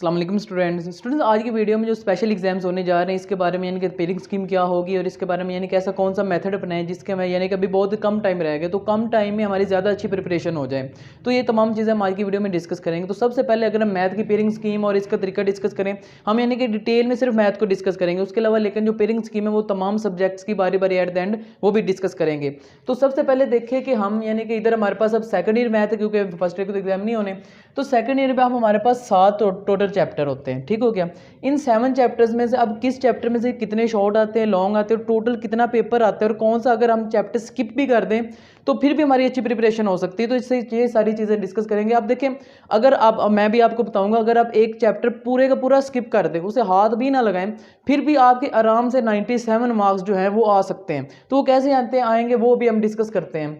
अस्सलाम वालेकुम स्टूडेंट्स आज की वीडियो में जो स्पेशल एग्जाम्स होने जा रहे हैं इसके बारे में यानी कि पेरिंग स्कीम क्या होगी और इसके बारे में यानी कि ऐसा कौन सा मेथड अपनाएं जिसके में यानी कि अभी बहुत कम टाइम रह गया तो कम टाइम में हमारी ज़्यादा अच्छी प्रिपरेशन हो जाए। तो ये तमाम चीज़ें हम आज की वीडियो में डिस्कस करेंगे। तो सबसे पहले अगर हम मैथ की पेरिंग स्कीम और इसका तरीका डिस्कस करें, हम यानी कि डिटेल में सिर्फ मैथ को डिस्कस करेंगे, उसके अलावा लेकिन जो पेरिंग स्कीम है वो तमाम सब्जेक्ट्स की बारी बारी एट द एंड वो भी डिस्कस करेंगे। तो सबसे पहले देखिए कि हम यानी कि इधर हमारे पास अब सेकंड ईयर मैथ है क्योंकि फर्स्ट ईयर के तो एग्जाम नहीं होने, तो सेकंड ईयर में अब हमारे पास 7 टोटल चैप्टर होते हैं। ठीक हो गया। इन 7 चैप्टर्स में से अब किस चैप्टर में से कितने शॉर्ट आते हैं, लॉन्ग आते हैं, टोटल कितना पेपर आता है और कौन सा अगर हम चैप्टर स्किप भी कर दें तो फिर भी हमारी अच्छी प्रिपरेशन हो सकती है। तो इससे ये सारी चीज़ें डिस्कस करेंगे। आप देखें, अगर आप मैं भी आपको बताऊंगा, अगर आप एक चैप्टर पूरे का पूरा स्किप कर दें, उसे हाथ भी ना लगाएं, फिर भी आपके आराम से 97 मार्क्स जो है वो आ सकते हैं। तो वो कैसे आएंगे वो भी हम डिस्कस करते हैं।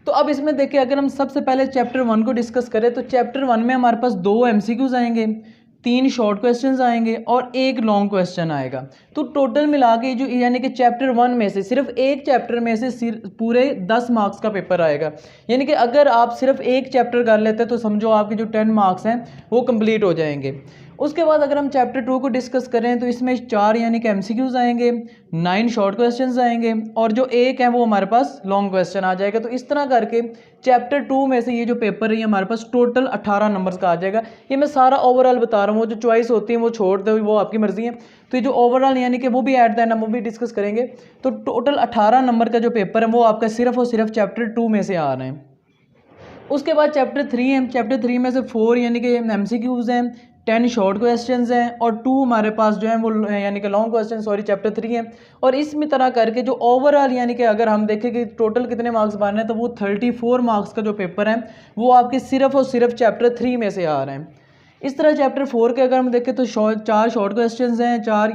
तो अब इसमें देखिए, अगर हम सबसे पहले चैप्टर 1 को डिस्कस करें तो चैप्टर 1 में हमारे पास 2 MCQs आएंगे, 3 शॉर्ट क्वेश्चंस आएंगे और 1 लॉन्ग क्वेश्चन आएगा। तो टोटल मिला के जो यानी कि चैप्टर 1 में से सिर्फ एक चैप्टर में से पूरे 10 मार्क्स का पेपर आएगा। यानी कि अगर आप सिर्फ एक चैप्टर कर लेते हैं तो समझो आपके जो 10 मार्क्स हैं वो कंप्लीट हो जाएंगे। उसके बाद अगर हम चैप्टर 2 को डिस्कस करें तो इसमें 4 यानी कि MCQs आएंगे, 9 शॉर्ट क्वेश्चंस आएंगे और जो 1 है वो हमारे पास लॉन्ग क्वेश्चन आ जाएगा। तो इस तरह करके चैप्टर 2 में से ये जो पेपर है ये हमारे पास टोटल 18 नंबर्स का आ जाएगा। ये मैं सारा ओवरऑल बता रहा हूँ, वो जो चॉइस होती है वो छोड़ दो, वो आपकी मर्जी है। तो ये जो ओवरऑल यानी कि वो भी एट द एंड हम वो भी डिस्कस करेंगे। तो टोटल 18 नंबर का जो पेपर है वो आपका सिर्फ और सिर्फ चैप्टर 2 में से आ रहे हैं। उसके बाद चैप्टर 3 है। चैप्टर 3 में से 4 यानी कि MCQs हैं, 10 शॉर्ट क्वेश्चंस हैं और 2 हमारे पास जो है वो यानी कि लॉन्ग क्वेश्चन चैप्टर 3 है। और इसमें तरह करके जो ओवरऑल यानी कि अगर हम देखें कि टोटल कितने मार्क्स बन रहे हैं तो वो 34 मार्क्स का जो पेपर है वो आपके सिर्फ और सिर्फ चैप्टर 3 में से आ रहे हैं। इस तरह चैप्टर 4 के अगर हम देखें तो 4 शॉर्ट क्वेश्चंस हैं, 4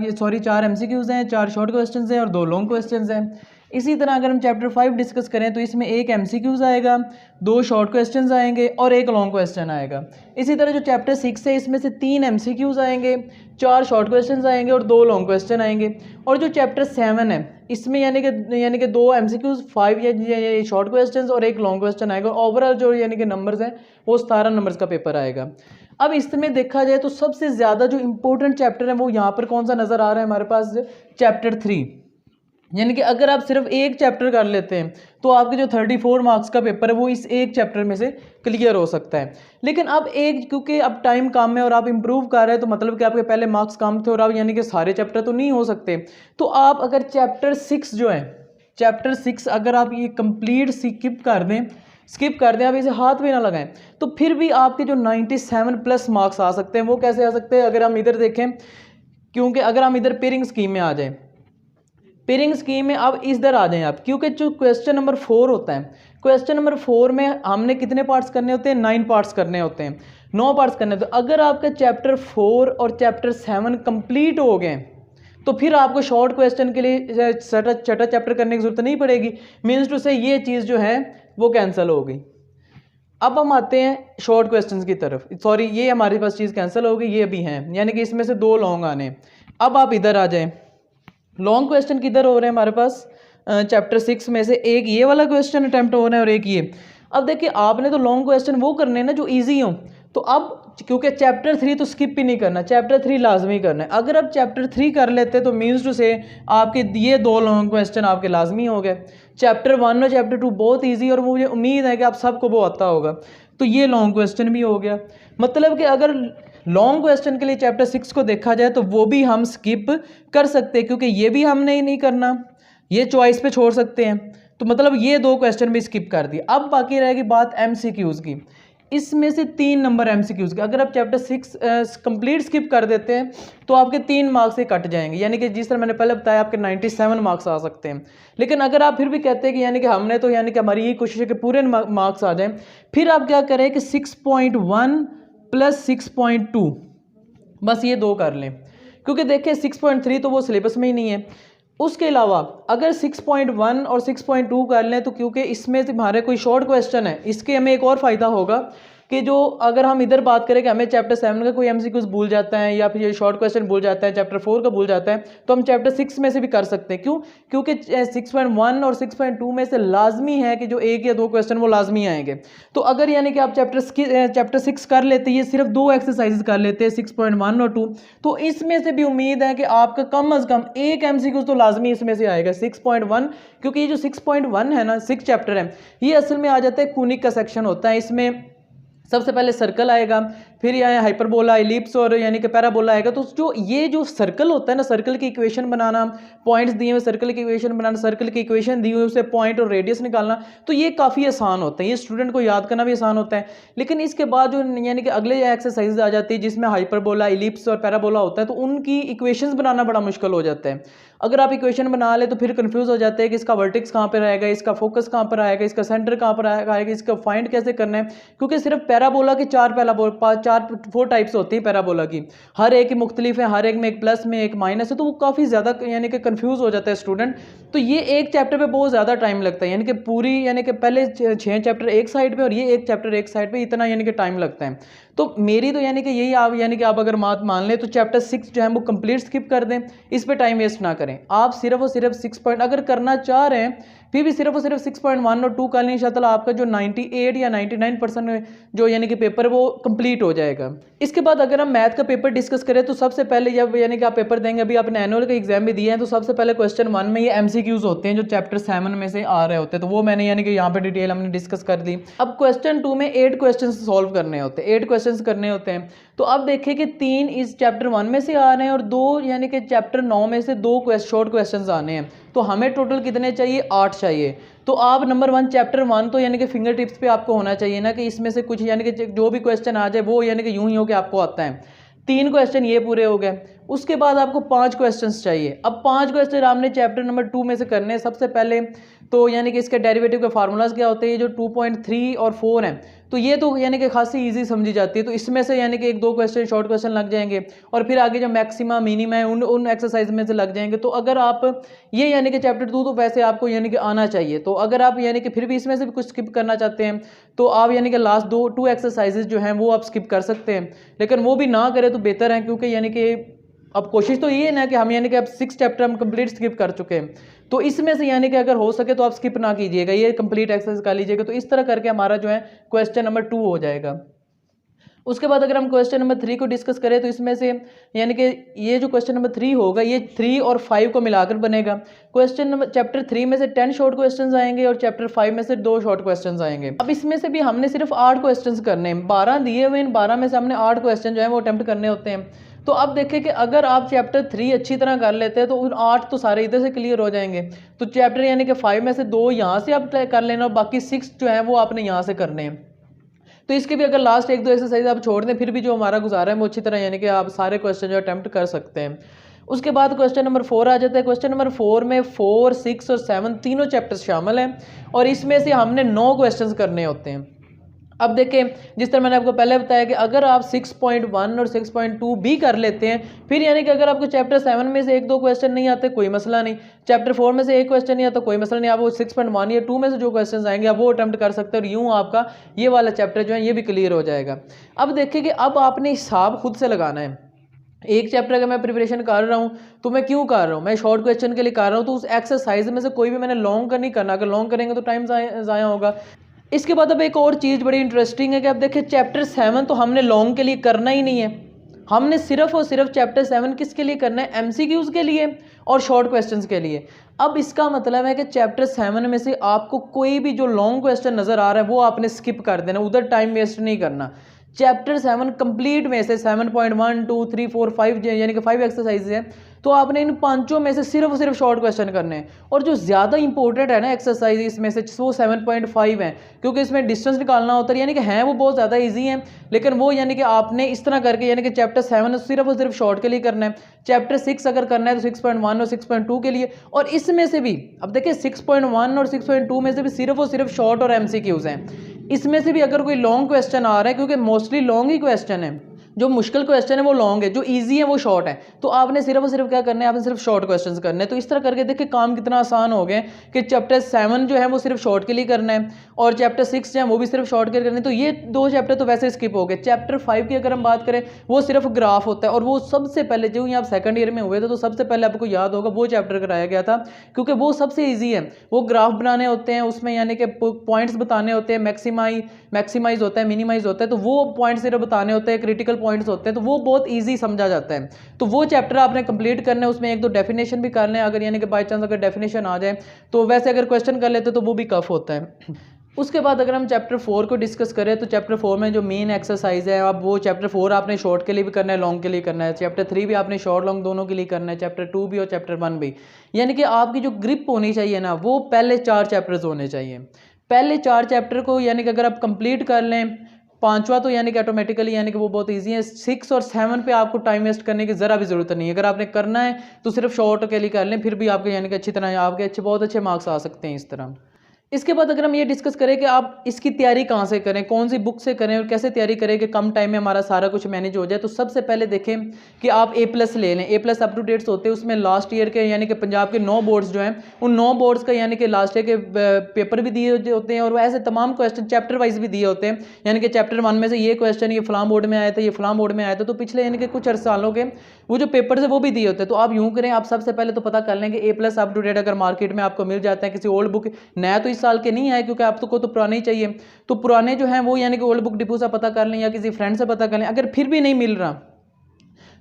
MCQs हैं, 4 शॉर्ट क्वेश्चंस हैं और 2 लॉन्ग क्वेश्चंस हैं। इसी तरह अगर हम चैप्टर 5 डिस्कस करें तो इसमें 1 MCQs आएगा, 2 शॉर्ट क्वेश्चंस आएंगे और 1 लॉन्ग क्वेश्चन आएगा। इसी तरह जो चैप्टर 6 है इसमें से 3 MCQs आएंगे, 4 शॉर्ट क्वेश्चंस आएंगे और 2 लॉन्ग क्वेश्चन आएंगे। और जो चैप्टर 7 है इसमें यानी कि 2 MCQs, 5 या शॉर्ट क्वेश्चंस और 1 लॉन्ग क्वेश्चन आएगा। और ओवरऑल जो यानी कि नंबर्स हैं वो 17 नंबर्स का पेपर आएगा। अब इसमें देखा जाए तो सबसे ज़्यादा जो इंपॉर्टेंट चैप्टर है वो यहाँ पर कौन सा नज़र आ रहा है हमारे पास, चैप्टर 3। यानी कि अगर आप सिर्फ एक चैप्टर कर लेते हैं तो आपके जो 34 मार्क्स का पेपर है वो इस एक चैप्टर में से क्लियर हो सकता है। लेकिन अब क्योंकि अब टाइम कम है और आप इंप्रूव कर रहे हैं तो मतलब कि आपके पहले मार्क्स कम थे और अब यानी कि सारे चैप्टर तो नहीं हो सकते। तो आप अगर चैप्टर 6 जो है, चैप्टर 6 अगर आप ये कंप्लीट स्किप कर दें, आप इसे हाथ भी ना लगाएं, तो फिर भी आपके जो 97 प्लस मार्क्स आ सकते हैं। वो कैसे आ सकते हैं, अगर हम इधर देखें, क्योंकि अगर हम इधर पेरिंग स्कीम में आ जाएं, पेरिंग स्कीम में अब इधर आ जाएं आप, क्योंकि जो क्वेश्चन नंबर 4 होता है, क्वेश्चन नंबर 4 में हमने कितने पार्ट्स करने होते हैं, 9 पार्ट्स करने होते हैं, 9 पार्ट्स करने होते हैं। अगर आपका चैप्टर 4 और चैप्टर 7 कंप्लीट हो गए तो फिर आपको शॉर्ट क्वेश्चन के लिए छठा चैप्टर करने की जरूरत नहीं पड़ेगी। मीन्स टू से ये चीज़ जो है वो कैंसिल हो गई। अब हम आते हैं शॉर्ट क्वेश्चंस की तरफ। सॉरी, ये हमारे पास चीज़ कैंसिल हो गई, ये भी हैं, यानी कि इसमें से 2 लॉन्ग आने। अब आप इधर आ जाएं, लॉन्ग क्वेश्चन किधर हो रहे हैं हमारे पास, चैप्टर 6 में से एक ये वाला क्वेश्चन अटैम्प्ट हो रहा है और एक ये। अब देखिए, आपने तो लॉन्ग क्वेश्चन वो करने हैं ना जो ईजी हो। तो अब क्योंकि चैप्टर 3 तो स्किप ही नहीं करना, चैप्टर 3 लाजमी करना है। अगर आप चैप्टर 3 कर लेते तो मीन्स टू से आपके ये 2 लॉन्ग क्वेश्चन आपके लाजमी हो गए। चैप्टर 1 और चैप्टर 2 बहुत ईजी और मुझे उम्मीद है कि आप सबको वो आता होगा। तो ये लॉन्ग क्वेश्चन भी हो गया। मतलब कि अगर लॉन्ग क्वेश्चन के लिए चैप्टर 6 को देखा जाए तो वो भी हम स्किप कर सकते हैं, क्योंकि ये भी हमने नहीं करना, ये चॉइस पे छोड़ सकते हैं। तो मतलब ये 2 क्वेश्चन भी स्किप कर दिए। अब बाकी रहेगी बात MCQs की। इसमें से 3 नंबर MCQs के, अगर आप चैप्टर 6 कंप्लीट स्किप कर देते हैं तो आपके 3 मार्क्स से कट जाएंगे। यानी कि जिस तरह मैंने पहले बताया आपके 97 मार्क्स आ सकते हैं। लेकिन अगर आप फिर भी कहते हैं कि यानी कि हमने तो यानी कि हमारी ये कोशिश है कि पूरे मार्क्स आ जाएं, फिर आप क्या करें कि 6.1 प्लस 6.2 बस ये 2 कर लें, क्योंकि देखिए 6.3 तो वो सिलेबस में ही नहीं है। उसके अलावा अगर 6.1 और 6.2 कर लें तो क्योंकि इसमें से हमारे कोई शॉर्ट क्वेश्चन है, इसके हमें एक और फ़ायदा होगा। कि जो अगर हम इधर बात करें कि हमें चैप्टर 7 का कोई MCQs भूल जाता है या फिर ये शॉर्ट क्वेश्चन भूल जाता है, चैप्टर 4 का भूल जाता है, तो हम चैप्टर 6 में से भी कर सकते हैं। क्यों? क्योंकि 6.1 और 6.2 में से लाजमी है कि जो एक या दो क्वेश्चन वो लाजमी आएंगे। तो अगर यानी कि आप चैप्टर 6 कर लेते हैं, ये सिर्फ 2 एक्सरसाइजेज कर लेते हैं 6.1 और 2, तो इसमें से भी उम्मीद है कि आपका कम अज कम एक MCQ तो लाजमी इसमें से आएगा 6.1, क्योंकि ये जो 6.1 है ना, 6 चैप्टर है, ये असल में आ जाता है कूनिक का सेक्शन होता है। इसमें सबसे पहले सर्कल आएगा, फिर यहाँ हाइपरबोला, इलिप्स और यानी कि पैराबोला आएगा। तो जो सर्कल होता है ना, सर्कल की इक्वेशन बनाना, पॉइंट्स दिए हुए सर्कल की इक्वेशन बनाना, सर्कल की इक्वेशन दी हुई उसे पॉइंट और रेडियस निकालना, तो ये काफ़ी आसान होता है, ये स्टूडेंट को याद करना भी आसान होता है। लेकिन इसके बाद जो यानी कि अगले एक्सरसाइज आ जाती है जिसमें हाइपरबोला, इलिप्स और पैराबोला होता है, तो उनकी इक्वेशंस बनाना बड़ा मुश्किल हो जाता है। अगर आप इक्वेशन बना ले तो फिर कंफ्यूज हो जाते हैं कि इसका वर्टेक्स कहाँ पर आएगा, इसका फोकस कहाँ पर आएगा, इसका सेंटर कहाँ पर आएगा, इसका फाइंड कैसे करना है। क्योंकि सिर्फ पैराबोला के 4 टाइप्स होती है पैराबोला की, हर एक की मुख्तलिफ है, हर एक में एक प्लस में एक माइनस है, तो वो काफ़ी ज़्यादा यानी कि कंफ्यूज हो जाता है स्टूडेंट। तो ये एक चैप्टर पे बहुत ज़्यादा टाइम लगता है, यानी कि पूरी यानी कि पहले 6 चैप्टर एक साइड पे और ये एक चैप्टर एक साइड पे, इतना यानी कि टाइम लगता है। तो मेरी तो यानी कि यही आप यानी कि आप अगर मान लें तो चैप्टर 6 जो है वो कंप्लीट स्किप कर दें, इस पर टाइम वेस्ट ना करें। आप सिर्फ और सिर्फ 6 पॉइंट अगर करना चाह रहे हैं, फिर भी सिर्फ और सिर्फ 6.1 और 2 कर लें, इंशाअल्लाह आपका जो 98 या 99% जो यानी कि पेपर वो कंप्लीट हो जाएगा। इसके बाद अगर हम मैथ का पेपर डिस्कस करें तो सबसे पहले जब यानी कि आप पेपर देंगे, अभी आपने एनुअल का एग्जाम भी दिया है, तो सबसे पहले क्वेश्चन 1 में ये MCQs होते हैं जो चैप्टर 7 में से आ रहे होते हैं, तो वो मैंने यानी कि यहाँ पे डिटेल हमने डिस्कस कर दी। अब क्वेश्चन 2 में 8 क्वेश्चन सॉल्व करने होते हैं, 8 क्वेश्चन करने होते हैं। तो अब देखिए कि 3 इस चैप्टर 1 में से आ रहे हैं और 2 यानी कि चैप्टर 9 में से 2 शॉर्ट क्वेश्चन आने हैं, तो हमें टोटल कितने चाहिए? 8 चाहिए। तो आप नंबर 1 चैप्टर 1 तो यानी कि फिंगर टिप्स पे आपको होना चाहिए ना, कि इसमें से कुछ यानी कि जो भी क्वेश्चन आ जाए वो यानी कि यूं ही हो के आपको आता है। 3 क्वेश्चन ये पूरे हो गए। उसके बाद आपको 5 क्वेश्चंस चाहिए। अब 5 क्वेश्चन आपने चैप्टर नंबर 2 में से करने हैं। सबसे पहले तो यानी कि इसके डेरिवेटिव के फार्मूलाज क्या होते हैं, ये जो 2.3 और 4 हैं, तो ये तो यानी कि खासी इजी समझी जाती है। तो इसमें से यानी कि 1-2 क्वेश्चन शॉर्ट क्वेश्चन लग जाएंगे और फिर आगे जो मैक्सिमा मिनिमा है उन एक्सरसाइज में से लग जाएंगे। तो अगर आप ये यानी कि चैप्टर 2 तो वैसे आपको यानी कि आना चाहिए। तो अगर आप यानी कि फिर भी इसमें से भी कुछ स्किप करना चाहते हैं तो आप यानी कि लास्ट 2 एक्सरसाइजेज जो हैं वो आप स्किप कर सकते हैं, लेकिन वो भी ना करें तो बेहतर है, क्योंकि यानी कि अब कोशिश तो ये है ना कि हम यानी कि अब 6 चैप्टर हम कंप्लीट स्किप कर चुके हैं, तो इसमें से यानी कि अगर हो सके तो आप स्किप ना कीजिएगा, ये कंप्लीट एक्सरसाइज कर लीजिएगा। तो इस तरह करके हमारा जो है क्वेश्चन नंबर 2 हो जाएगा। उसके बाद अगर हम क्वेश्चन नंबर 3 को डिस्कस करें तो इसमें से यानी कि ये जो क्वेश्चन नंबर 3 होगा ये 3 और 5 को मिलाकर बनेगा। क्वेश्चन नंबर चैप्टर 3 में से 10 शॉर्ट क्वेश्चंस आएंगे और चैप्टर 5 में से 2 शॉर्ट क्वेश्चंस आएंगे। अब इसमें से भी हमने सिर्फ 8 क्वेश्चंस करने हैं, 12 दिए हुए, इन 12 में से हमने 8 क्वेश्चन जो है वो अटेम्प्ट करने होते हैं। तो अब देखें कि अगर आप चैप्टर 3 अच्छी तरह कर लेते हैं तो उन 8 तो सारे इधर से क्लियर हो जाएंगे। तो चैप्टर यानी कि 5 में से 2 यहाँ से आप कर लेना और बाकी 6 जो है वो आपने यहाँ से करने हैं। तो इसके भी अगर लास्ट 1-2 एक्सरसाइज आप छोड़ दें, फिर भी जो हमारा गुजारा है वो अच्छी तरह यानी कि आप सारे क्वेश्चन जो अटेम्प्ट कर सकते हैं। उसके बाद क्वेश्चन नंबर 4 आ जाता है। क्वेश्चन नंबर 4 में 4, 6 और 7 तीनों चैप्टर्स शामिल हैं और इसमें से हमने 9 क्वेश्चंस करने होते हैं। अब देखें, जिस तरह मैंने आपको पहले बताया कि अगर आप 6.1 और 6.2 भी कर लेते हैं, फिर यानी कि अगर आपको चैप्टर 7 में से 1-2 क्वेश्चन नहीं आते कोई मसला नहीं, चैप्टर 4 में से 1 क्वेश्चन नहीं आता कोई मसला नहीं, आप वो 6.1 या 2 में से जो क्वेश्चन आएंगे आप वो अटेम्प्ट कर सकते हैं और यूँ आपका ये वाला चैप्टर जो है ये भी क्लियर हो जाएगा। अब देखिए कि अब आपने हिसाब खुद से लगाना है। एक चैप्टर अगर मैं प्रिपरेशन कर रहा हूँ तो मैं क्यों कर रहा हूँ, मैं शॉर्ट क्वेश्चन के लिए कर रहा हूँ, तो उस एक्सरसाइज में से कोई भी मैंने लॉन्ग का नहीं करना, अगर लॉन्ग करेंगे तो टाइम ज़ाया होगा। इसके बाद अब एक और चीज़ बड़ी इंटरेस्टिंग है कि अब देखिए चैप्टर 7 तो हमने लॉन्ग के लिए करना ही नहीं है, हमने सिर्फ और सिर्फ चैप्टर 7 किसके लिए करना है? MCQs के लिए और शॉर्ट क्वेश्चंस के लिए। अब इसका मतलब है कि चैप्टर 7 में से आपको कोई भी जो लॉन्ग क्वेश्चन नज़र आ रहा है वो आपने स्किप कर देना, उधर टाइम वेस्ट नहीं करना। चैप्टर 7 कंप्लीट में से 7.1, 2, 3, 4, 5 यानी कि 5 एक्सरसाइज है, तो आपने इन 5 में से सिर्फ शॉर्ट क्वेश्चन करने हैं। और जो ज़्यादा इंपॉर्टेंट है ना एक्सरसाइज इसमें से वो 7.5 है, क्योंकि इसमें डिस्टेंस निकालना होता है, यानी कि हैं वो बहुत ज़्यादा ईजी हैं, लेकिन वो यानी कि आपने इस तरह करके यानी कि चैप्टर 7 सिर्फ और सिर्फ शॉर्ट के लिए करना है। चैप्टर 6 अगर करना है तो 6.1 और 6.2 के लिए, और इसमें से भी अब देखिए 6.1 और 6.2 में से भी सिर्फ और सिर्फ शॉर्ट और MCQs हैं। इसमें से भी अगर कोई लॉन्ग क्वेश्चन आ रहा है, क्योंकि मोस्टली लॉन्ग ही क्वेश्चन है, जो मुश्किल क्वेश्चन है वो लॉन्ग है, जो इजी है वो शॉर्ट है। तो आपने सिर्फ और सिर्फ क्या करना है, आपने सिर्फ शॉर्ट क्वेश्चंस करने हैं। तो इस तरह करके देखिए काम कितना आसान हो गया कि चैप्टर 7 जो है वो सिर्फ शॉर्ट के लिए करना है और चैप्टर 6 जो है वो भी सिर्फ शॉर्ट के लिए करना है। तो ये 2 चैप्टर तो वैसे स्किप हो गए। चैप्टर 5 की अगर हम बात करें वो सिर्फ ग्राफ होता है और वो सबसे पहले जो आप सेकंड ईयर में हुए थे तो सबसे पहले आपको याद होगा वो चैप्टर कराया गया था, क्योंकि वो सबसे ईजी है। वो ग्राफ बनाने होते हैं, उसमें यानी कि पॉइंट्स बताने होते हैं, मैक्सिमाइज होता है, मिनिमाइज होता है, तो वो पॉइंट्स सिर्फ बताने होते हैं, क्रिटिकल पॉइंट्स होते हैं, तो वो बहुत ईजी समझा जाता है। तो वो चैप्टर आपने कंप्लीट करना है, उसमें 1-2 डेफिनेशन भी करने हैं, अगर यानी कि बाई चांस अगर डेफिनेशन आ जाए तो वैसे अगर क्वेश्चन कर लेते तो वो भी कफ होता है। उसके बाद अगर हम चैप्टर 4 को डिस्कस करें तो चैप्टर 4 में जो मेन एक्सरसाइज है, अब वो चैप्टर 4 आपने शॉर्ट के लिए भी करना है, लॉन्ग के लिए करना है। चैप्टर 3 भी आपने शॉर्ट लॉन्ग दोनों के लिए करना है, चैप्टर 2 भी और चैप्टर 1 भी। यानी कि आपकी जो ग्रिप होनी चाहिए ना, वो पहले 4 चैप्टर्स होने चाहिए। पहले 4 चैप्टर को यानी कि अगर आप कंप्लीट कर लें, 5वां तो यानी कि ऑटोमेटिकली यानी कि वो बहुत ईजी है। 6 और 7 पे आपको टाइम वेस्ट करने की ज़रा भी ज़रूरत नहीं है। अगर आपने करना है तो सिर्फ शॉर्ट के लिए कर लें, फिर भी आपके यानी कि अच्छी तरह आपके बहुत अच्छे मार्क्स आ सकते हैं इस तरह। इसके बाद अगर हम ये डिस्कस करें कि आप इसकी तैयारी कहाँ से करें, कौन सी बुक से करें और कैसे तैयारी करें कि कम टाइम में हमारा सारा कुछ मैनेज हो जाए, तो सबसे पहले देखें कि आप A+ ले लें। A+ अप टू डेट्स होते हैं, उसमें लास्ट ईयर के यानी कि पंजाब के 9 बोर्ड्स जो हैं उन 9 बोर्ड्स का यानी कि लास्ट ईयर के पेपर भी दिए होते हैं और वो ऐसे तमाम क्वेश्चन चैप्टर वाइज भी दिए होते हैं। यानी कि चैप्टर 1 में से ये क्वेश्चन ये फलां बोर्ड में आया था, ये फलां बोर्ड में आया था, तो पिछले यानी कि कुछ सालों के वो जो पेपर्स है वो भी दिए होते हैं। तो आप यूँ करें, आप सबसे पहले तो पता कर लें कि A+ अप टू डेट अगर मार्केट में आपको मिल जाता है, किसी ओल्ड बुक, नया तो इस साल के नहीं आए क्योंकि आपको तो पुराने ही चाहिए, तो पुराने जो हैं वो यानी कि ओल्ड बुक डिपो से पता कर लें या किसी फ्रेंड से पता कर लें। अगर फिर भी नहीं मिल रहा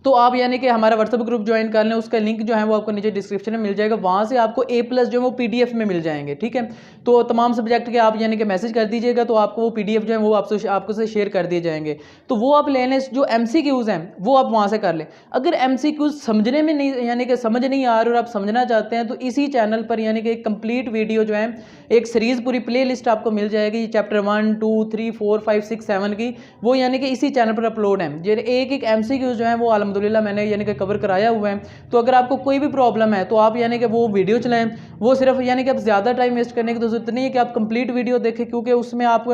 तो आप यानी कि हमारा व्हाट्सएप ग्रुप ज्वाइन कर लें, उसका लिंक जो है वो आपको नीचे डिस्क्रिप्शन में मिल जाएगा, वहाँ से आपको A+ जो है वो PDF में मिल जाएंगे, ठीक है। तो तमाम सब्जेक्ट के आप यानी कि मैसेज कर दीजिएगा तो आपको वो PDF जो है वो आपको से शेयर कर दिए जाएंगे। तो वो आप ले लें, जो MCQs हैं वो आप वहाँ से कर लें। अगर MCQs समझने में नहीं यानी कि समझ नहीं आ रहा और आप समझना चाहते हैं तो इसी चैनल पर यानी कि एक कंप्लीट वीडियो जो है, एक सीरीज़ पूरी प्ले लिस्ट आपको मिल जाएगी, चैप्टर 1, 2, 3, 4, 5, 6, 7 की, वो यानी कि इसी चैनल पर अपलोड है। जो एक MCQs जो है वो अल्हम्दुलिल्लाह मैंने यानी कि कवर कराया हुआ है। तो अगर आपको कोई भी प्रॉब्लम है तो आप यानी कि वो वीडियो चलाएं, वो सिर्फ यानी कि आप ज़्यादा टाइम वेस्ट करने की तो जरूरत नहीं है कि आप कंप्लीट वीडियो देखें, क्योंकि उसमें आप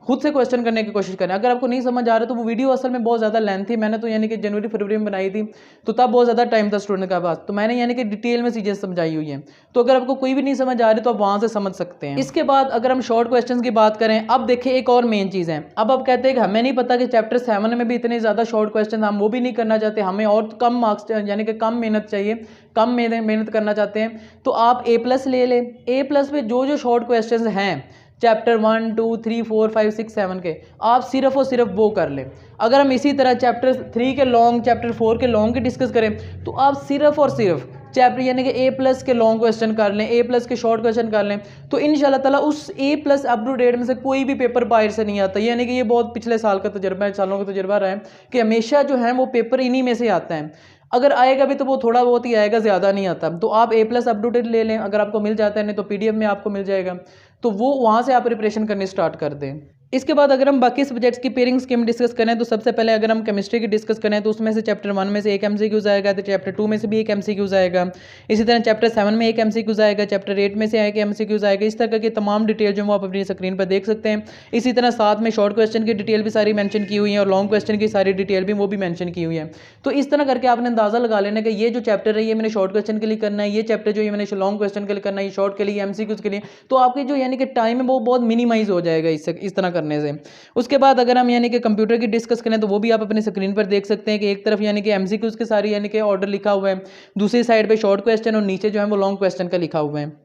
खुद से क्वेश्चन करने की कोशिश करें। अगर आपको नहीं समझ आ रहा तो वो वीडियो असल में बहुत ज़्यादा लेंथ थी, मैंने तो यानी कि जनवरी फरवरी में बनाई थी, तो तब बहुत ज़्यादा टाइम था स्टूडेंट के पास, तो मैंने यानी कि डिटेल में चीज़ें समझाई हुई हैं। तो अगर आपको कोई भी नहीं समझ आ रही तो आप वहाँ से समझ सकते हैं। इसके बाद अगर हम शॉर्ट क्वेश्चन की बात करें, अब देखिए एक और मेन चीज़ है। अब आप कहते हैं कि हमें नहीं पता कि चैप्टर 7 में भी इतने ज़्यादा शॉर्ट क्वेश्चन, हम वो भी नहीं करना चाहते, हमें और कम मार्क्स यानी कि कम मेहनत चाहिए, कम मेहनत करना चाहते हैं, तो आप A+ ले लें। A+ में जो जो शॉर्ट क्वेश्चंस हैं चैप्टर 1, 2, 3, 4, 5, 6, 7 के, आप सिर्फ और सिर्फ वो कर लें। अगर हम इसी तरह चैप्टर 3 के लॉन्ग, चैप्टर 4 के लॉन्ग की डिस्कस करें तो आप सिर्फ और सिर्फ चैप्टर यानी कि A+ के लॉन्ग क्वेश्चन कर लें, A+ के शॉर्ट क्वेश्चन कर लें, तो इंशाल्लाह ताला उस A+ अप टू डेट में से कोई भी पेपर बाहर से नहीं आता। यानी कि ये बहुत पिछले साल का तजर्बा है, सालों का तजर्बा रहा है कि हमेशा जो है वो पेपर इन्हीं में से आता है। अगर आएगा भी तो वो थोड़ा बहुत ही आएगा, ज़्यादा नहीं आता। तो आप A+ अप टू डेट ले लें, अगर आपको मिल जाता है, नहीं तो PDF में आपको मिल जाएगा, तो वो वहाँ से आप प्रिपरेशन करनी स्टार्ट कर दें। इसके बाद अगर हम बाकी सब्जेक्ट्स की पेयरिंग स्कीम डिस्कस करें तो सबसे पहले अगर हम केमिस्ट्री की डिस्कस करें तो उसमें से चैप्टर 1 में से एक MCQs आएगा, तो चैप्टर 2 में से भी एक MCQs आएगा, इसी तरह चैप्टर 7 में एक MCQs आएगा, चैप्टर 8 में से एक MCQs आएगा। इस तरह की तमाम डिटेल जो वो आप अपनी स्क्रीन पर देख सकते हैं। इसी तरह साथ में शॉर्ट क्वेश्चन की डिटेल भी सारी मेंशन की हुई है और लॉन्ग क्वेश्चन की सारी डिटेल भी वो भी मेंशन की हुई है। तो इस तरह करके आपने अंदाज़ा लगा लेना कि ये जो चैप्टर है ये मैंने शॉर्ट क्वेश्चन के लिए करना है, ये चैप्टर जो ये मैंने लॉन्ग क्वेश्चन के लिए करना है, ये शॉर्ट के लिए, MCQs के लिए, तो आपके जो यानी कि टाइम है वो बहुत मिनिमाइज हो जाएगा इस तरह करने से। उसके बाद अगर हम यानी कि कंप्यूटर की डिस्कस करें तो वो भी आप अपनी स्क्रीन पर देख सकते हैं कि एक तरफ यानी कि MCQs के सारी यानी कि ऑर्डर लिखा हुआ है, दूसरी साइड पे शॉर्ट क्वेश्चन और नीचे जो है वो लॉन्ग क्वेश्चन का लिखा हुआ है।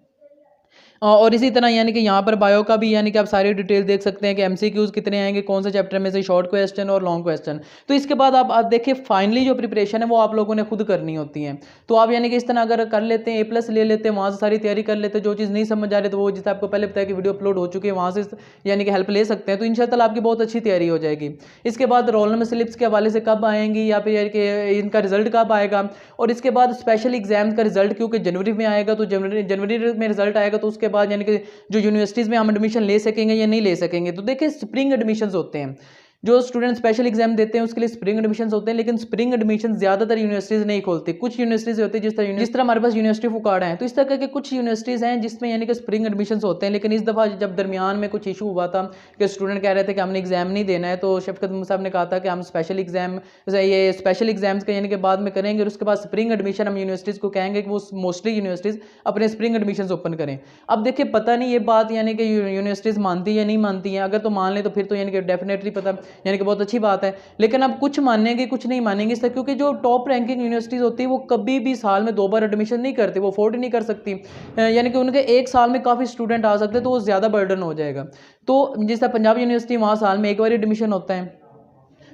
और इसी तरह यानी कि यहाँ पर बायो का भी यानी कि आप सारी डिटेल देख सकते हैं कि MCQs कितने आएंगे, कौन से चैप्टर में से शॉर्ट क्वेश्चन और लॉन्ग क्वेश्चन। तो इसके बाद आप देखिए फाइनली जो प्रिपरेशन है वो आप लोगों ने खुद करनी होती है। तो आप यानी कि इस तरह अगर कर लेते हैं, A+ ले लेते हैं, वहाँ से सारी तैयारी कर लेते हैं, जो चीज़ नहीं समझ आ रही तो वो जैसे आपको पहले बताया कि वीडियो अपलोड हो चुकी है, वहाँ से यानी कि हेल्प ले सकते हैं, तो इंशाल्लाह आपकी बहुत अच्छी तैयारी हो जाएगी। इसके बाद रोल नंबर स्लिप्स के हवाले से कब आएंगी या फिर इनका रिजल्ट कब आएगा, और इसके बाद स्पेशल एग्जाम का रिजल्ट क्योंकि जनवरी में आएगा, तो जनवरी में रिजल्ट आएगा तो उसके बाद यानी कि जो यूनिवर्सिटीज़ में हम एडमिशन ले सकेंगे या नहीं ले सकेंगे। तो देखिए स्प्रिंग एडमिशन्स होते हैं, जो स्टूडेंट स्पेशल एग्जाम देते हैं उसके लिए स्प्रिंग एडमिशन होते हैं, लेकिन स्प्रिंग एडमिशन ज़्यादातर यूनिवर्सिटीज़ नहीं खोलती। कुछ यूनिवर्सिटीज़ होती है जिस तरह हमारे पास यूनिवर्सिटी ऑफ उकाड़ा है, तो इस तरह के कुछ यूनिवर्सिटीज़ हैं जिसमें यानी कि स्प्रिंग एडमिशन होते हैं। लेकिन इस दफ़ा जब दरमियान में कुछ इशू हुआ था कि स्टूडेंट कह रहे थे कि हमने एग्जाम नहीं देना है, तो शफकत साहब ने कहा था कि हम स्पेशल एग्जाम ये स्पेशल एग्जाम्स का यानी कि बाद में करेंगे और उसके बाद स्प्रिंग एडमिशन हम यूनिवर्सिटीज़ को कहेंगे कि वो मोस्टली यूनिवर्सिटीज़ अपने स्प्रिंग एडमिशन ओपन करें। अब देखिए पता नहीं ये बात यानी कि यूनिवर्सिटीज़ मानती या नहीं मानती हैं। अगर तो मान लें तो फिर तो यानी कि डेफिनेटली पता यानी कि बहुत अच्छी बात है, लेकिन अब कुछ मानेंगे कुछ नहीं मानेंगे इससे, क्योंकि जो टॉप रैंकिंग यूनिवर्सिटीज़ होती है वो कभी भी साल में 2 बार एडमिशन नहीं करती, वो अफोर्ड नहीं कर सकती। यानी कि उनके एक साल में काफ़ी स्टूडेंट आ सकते हैं, तो वो ज़्यादा बर्डन हो जाएगा। तो जिस तरह पंजाब यूनिवर्सिटी वहाँ साल में एक बार एडमिशन होता है।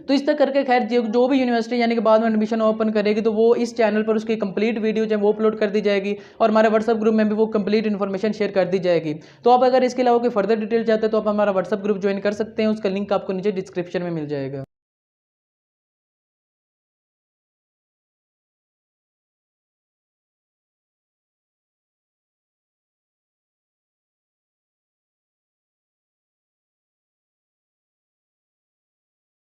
तो इस तरह करके खैर जो भी यूनिवर्सिटी यानी कि बाद में एडमिशन ओपन करेगी तो वो इस चैनल पर उसकी कंप्लीट वीडियो जो है वो अपलोड कर दी जाएगी और हमारे व्हाट्सअप ग्रुप में भी वो कंप्लीट इन्फॉर्मेशन शेयर कर दी जाएगी। तो आप अगर इसके अलावा कोई फर्दर डिटेल चाहते हैं तो आप हमारा व्हाट्सअप ग्रुप ज्वाइन कर सकते हैं, उसका लिंक आपको नीचे डिस्क्रिप्शन में मिल जाएगा।